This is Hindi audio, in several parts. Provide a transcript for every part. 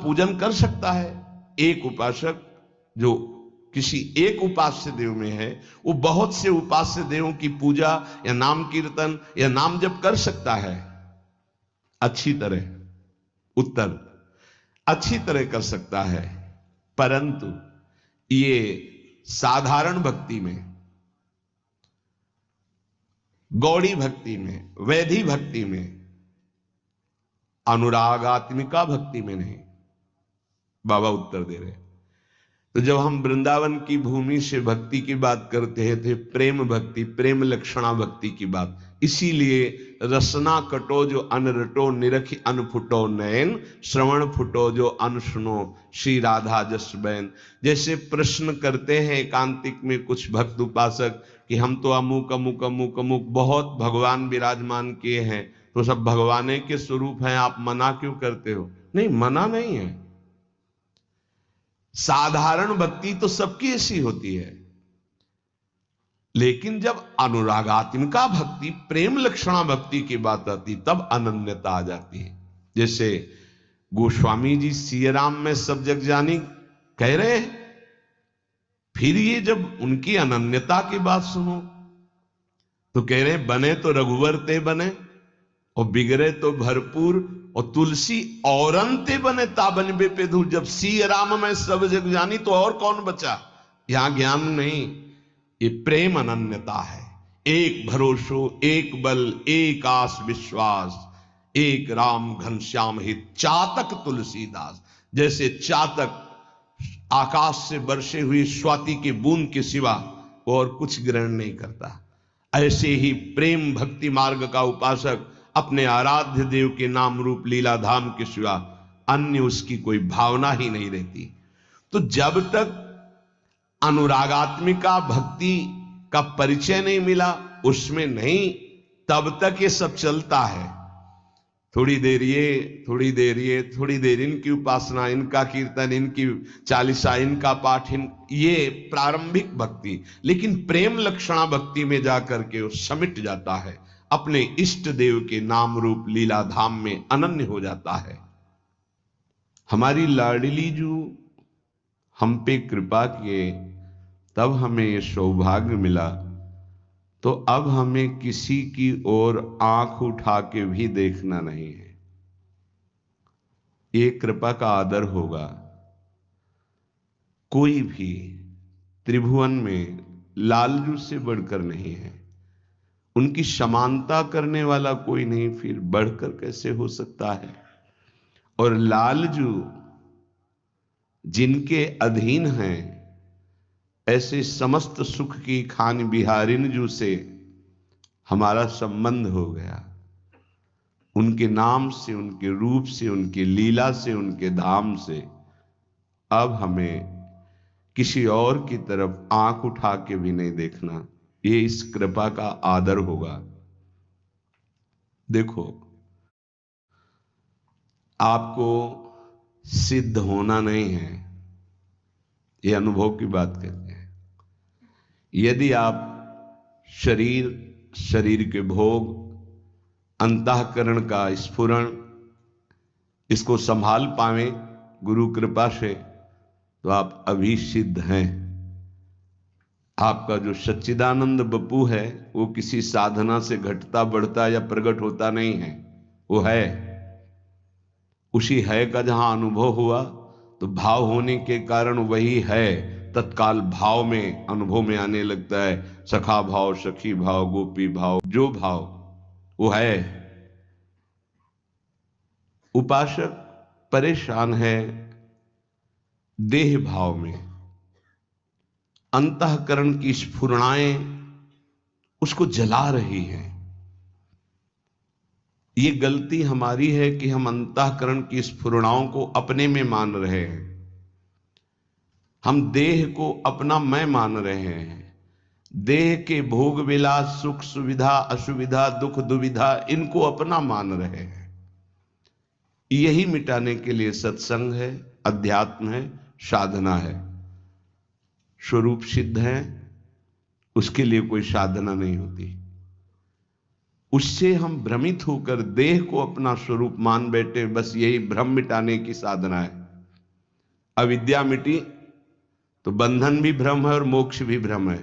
पूजन कर सकता है। एक उपासक जो किसी एक उपास्य देव में है, वो बहुत से उपास्य देवों की पूजा या नाम कीर्तन या नाम जप कर सकता है अच्छी तरह। उत्तर, अच्छी तरह कर सकता है, परंतु ये साधारण भक्ति में, गौड़ी भक्ति में, वैधि भक्ति में, अनुरागात्मिका भक्ति में नहीं। बाबा उत्तर दे रहे। तो जब हम वृंदावन की भूमि से भक्ति की बात करते हैं थे प्रेम भक्ति, प्रेम लक्षणा भक्ति की बात, इसीलिए रसना कटो जो अन रटो, निरखी अन फुटो नयन, श्रवण फुटो जो अन सुनो, श्री राधा जस बैन। जैसे प्रश्न करते हैं एकांतिक में कुछ भक्त उपासक कि हम तो अमुक अमुक अमुक अमुक बहुत भगवान विराजमान किए हैं, तो सब भगवाने के स्वरूप हैं, आप मना क्यों करते हो? नहीं, मना नहीं है। साधारण भक्ति तो सबकी ऐसी होती है, लेकिन जब अनुरागात्मिका भक्ति, प्रेम लक्षणा भक्ति की बात आती, तब अनन्यता आ जाती है। जैसे गोस्वामी जी सिया राम में सब जग जानी कह रहे हैं, फिर ये जब उनकी अनन्यता की बात सुनो तो कह रहे हैं बने तो रघुवर ते बने और बिगड़े तो भरपूर, और तुलसी औरंते बने ताबन पे धूल। जब सिया राम में सब जग जानी तो और कौन बचा? यहां ज्ञान नहीं, ये प्रेम अनन्यता है। एक भरोसो, एक बल, एक आस विश्वास, एक राम घनश्याम हित, चातक तुलसीदास। जैसे चातक आकाश से बरसे हुई स्वाति की बूंद के सिवा और कुछ ग्रहण नहीं करता, ऐसे ही प्रेम भक्ति मार्ग का उपासक अपने आराध्य देव के नाम रूप लीला धाम के सिवा अन्य उसकी कोई भावना ही नहीं रहती। तो जब तक अनुरागात्मिका भक्ति का परिचय नहीं मिला, उसमें नहीं, तब तक ये सब चलता है। थोड़ी देर ये, थोड़ी देर ये, थोड़ी देर इनकी उपासना, इनका कीर्तन, इनकी चालीसा, इनका पाठ, ये प्रारंभिक भक्ति। लेकिन प्रेम लक्षणा भक्ति में जाकर के वो समिट जाता है, अपने इष्ट देव के नाम रूप लीला धाम में अनन्य हो जाता है। हमारी लाडली जो हम पे कृपा किए, तब हमें ये सौभाग्य मिला, तो अब हमें किसी की ओर आंख उठा के भी देखना नहीं है। ये कृपा का आदर होगा। कोई भी त्रिभुवन में लालजू से बढ़कर नहीं है, उनकी समानता करने वाला कोई नहीं, फिर बढ़कर कैसे हो सकता है? और लालजू जिनके अधीन हैं, ऐसे समस्त सुख की खान बिहारिन जू से हमारा संबंध हो गया। उनके नाम से, उनके रूप से, उनकी लीला से, उनके धाम से अब हमें किसी और की तरफ आंख उठा के भी नहीं देखना। ये इस कृपा का आदर होगा। देखो, आपको सिद्ध होना नहीं है, ये अनुभव की बात कहते हैं। यदि आप शरीर के भोग, अंतःकरण का स्फुरण, इसको संभाल पावे गुरु कृपा से, तो आप अभी सिद्ध हैं। आपका जो सच्चिदानंद बपू है, वो किसी साधना से घटता बढ़ता या प्रकट होता नहीं है, वो है। उसी है का जहां अनुभव हुआ, तो भाव होने के कारण वही है तत्काल भाव में, अनुभव में आने लगता है। सखा भाव, सखी भाव, गोपी भाव, जो भाव वो है। उपासक परेशान है देह भाव में, अंतःकरण की स्फुरणाएं उसको जला रही हैं। ये गलती हमारी है कि हम अंतःकरण की स्फुरणाओं को अपने में मान रहे हैं। हम देह को अपना मैं मान रहे हैं। देह के भोग विलास, सुख सुविधा, असुविधा, दुख दुविधा, इनको अपना मान रहे हैं। यही मिटाने के लिए सत्संग है, अध्यात्म है, साधना है। स्वरूप सिद्ध है, उसके लिए कोई साधना नहीं होती। उससे हम भ्रमित होकर देह को अपना स्वरूप मान बैठे, बस यही भ्रम मिटाने की साधना है। अविद्या मिटी तो बंधन भी भ्रम है और मोक्ष भी भ्रम है,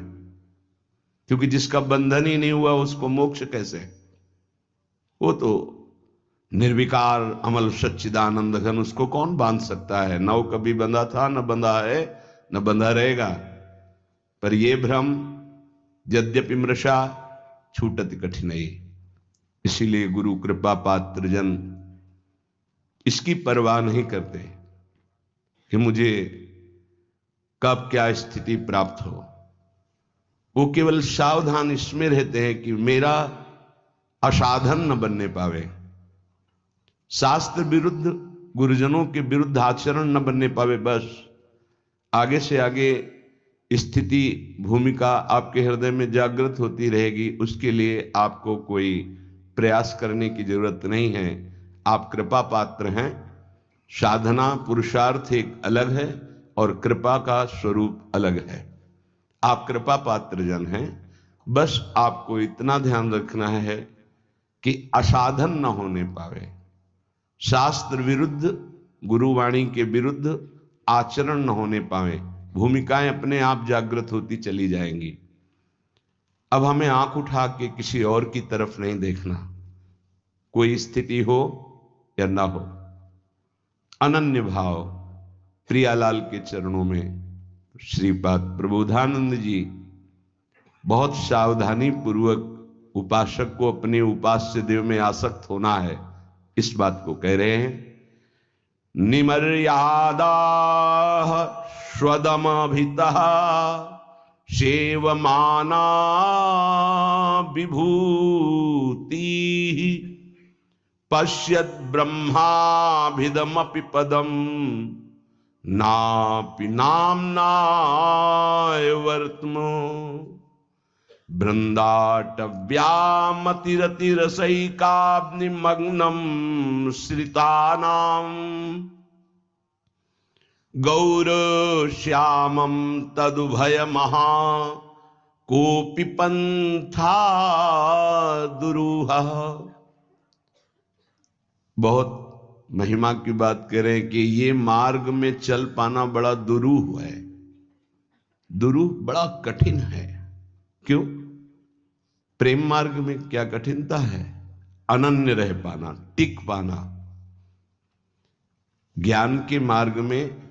क्योंकि जिसका बंधन ही नहीं हुआ उसको मोक्ष कैसे? वो तो निर्विकार अमल सच्चिदानंद घन, उसको कौन बांध सकता है? न वो कभी बंधा था, न बंधा है, न बंधा रहेगा। पर ये भ्रम यद्यपि मृषा छूटति कठिनाई। इसीलिए गुरु कृपा पात्र जन इसकी परवाह नहीं करते कि मुझे कब क्या स्थिति प्राप्त हो। वो केवल सावधान इसमें रहते हैं कि मेरा असाधन न बनने पावे, शास्त्र विरुद्ध गुरुजनों के विरुद्ध आचरण न बनने पावे। बस आगे से आगे स्थिति भूमिका आपके हृदय में जागृत होती रहेगी, उसके लिए आपको कोई प्रयास करने की जरूरत नहीं है। आप कृपा पात्र हैं। साधना पुरुषार्थ एक अलग है और कृपा का स्वरूप अलग है। आप कृपा पात्र जन हैं। बस आपको इतना ध्यान रखना है कि असाधन न होने पावे, शास्त्र विरुद्ध गुरुवाणी के विरुद्ध आचरण न होने पावे। भूमिकाएं अपने आप जागृत होती चली जाएंगी। अब हमें आंख उठा के किसी और की तरफ नहीं देखना, कोई स्थिति हो या ना हो। अनन्य भाव प्रियालाल के चरणों में श्रीपाद प्रबोधानंद जी बहुत सावधानी पूर्वक उपासक को अपने उपास्य देव में आसक्त होना है, इस बात को कह रहे हैं। निमर्यादा स्वदमभितः सेवमाना विभूति पश्यत् ब्रह्माभिदमपि पदम नापि नाम्नाय वर्त्मो बृंदाटव्यामतिरतिरसैकाग्निमग्नं श्रितानां गौरश्यामं तदुभयमहा कोपि पंथा दुरूहः। बहुत महिमा की बात करें कि ये मार्ग में चल पाना बड़ा दुरूह है। दुरूह बड़ा कठिन है। क्यों? प्रेम मार्ग में क्या कठिनता है? अनन्य रह पाना, टिक पाना। ज्ञान के मार्ग में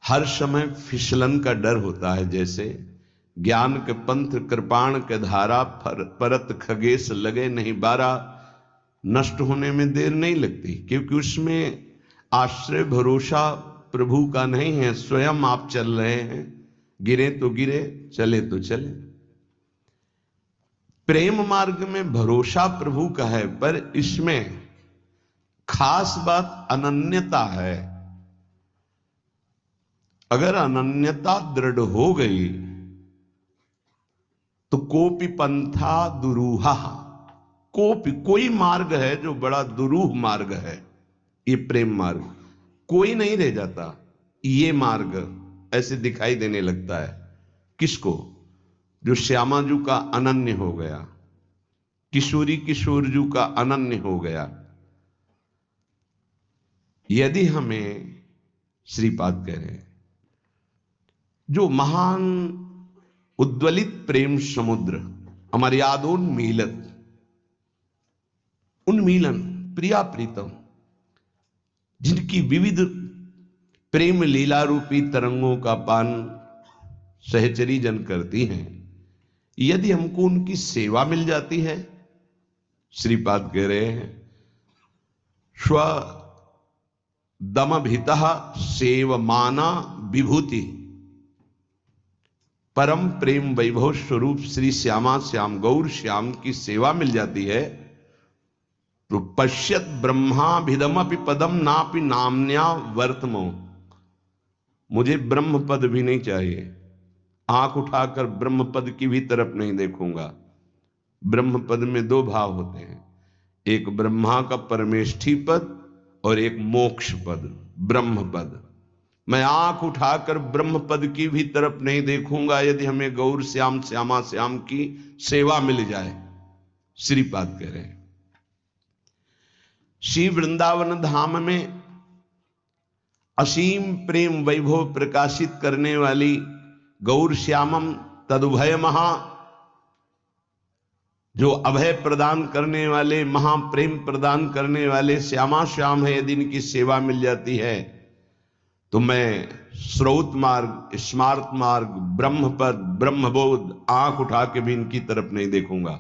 हर समय फिसलन का डर होता है। जैसे ज्ञान के पंथ कृपाण के धारा परत खगेश लगे नहीं बारा, नष्ट होने में देर नहीं लगती, क्योंकि उसमें आश्रय भरोसा प्रभु का नहीं है, स्वयं आप चल रहे हैं। गिरे तो गिरे, चले तो चले। प्रेम मार्ग में भरोसा प्रभु का है, पर इसमें खास बात अनन्यता है। अगर अनन्यता दृढ़ हो गई तो कोपि पंथा दुरूहा, कोई मार्ग है जो बड़ा दुरूह मार्ग है, ये प्रेम मार्ग। कोई नहीं रह जाता। ये मार्ग ऐसे दिखाई देने लगता है। किसको? जो श्यामाजू का अनन्य हो गया, किशोरी किशोरजू का अनन्य हो गया। यदि हमें श्रीपाद कह रहे हैं, जो महान उद्वलित प्रेम समुद्र अमर्यादोन्मीलन, उन्मीलन प्रिया प्रीतम, जिनकी विविध प्रेम लीला रूपी तरंगों का पान सहचरी जन करती हैं, यदि हमको उनकी सेवा मिल जाती है, श्रीपाद कह रहे हैं स्व दमभितः सेवमाना विभूति, परम प्रेम वैभव स्वरूप श्री श्यामा श्याम गौर श्याम की सेवा मिल जाती है, तो पश्यत ब्रह्माभिदमपि पदम नापि नाम्न्या वर्तमो। मुझे ब्रह्म पद भी नहीं चाहिए, आंख उठाकर ब्रह्म पद की भी तरफ नहीं देखूंगा। ब्रह्म पद में दो भाव होते हैं, एक ब्रह्मा का परमेष्ठी पद और एक मोक्ष पद, ब्रह्म पद। मैं आंख उठाकर ब्रह्म पद की भी तरफ नहीं देखूंगा यदि हमें गौर श्याम श्यामा श्याम की सेवा मिल जाए। श्रीपाद कह रहे हैं श्री वृंदावन धाम में असीम प्रेम वैभव प्रकाशित करने वाली गौर श्यामम तदुभय महा, जो अभय प्रदान करने वाले, महाप्रेम प्रदान करने वाले श्यामा श्याम है, यदि इनकी सेवा मिल जाती है तो मैं श्रौत मार्ग, स्मार्त मार्ग, ब्रह्मपद, ब्रह्मबोध आंख उठा के भी इनकी तरफ नहीं देखूंगा।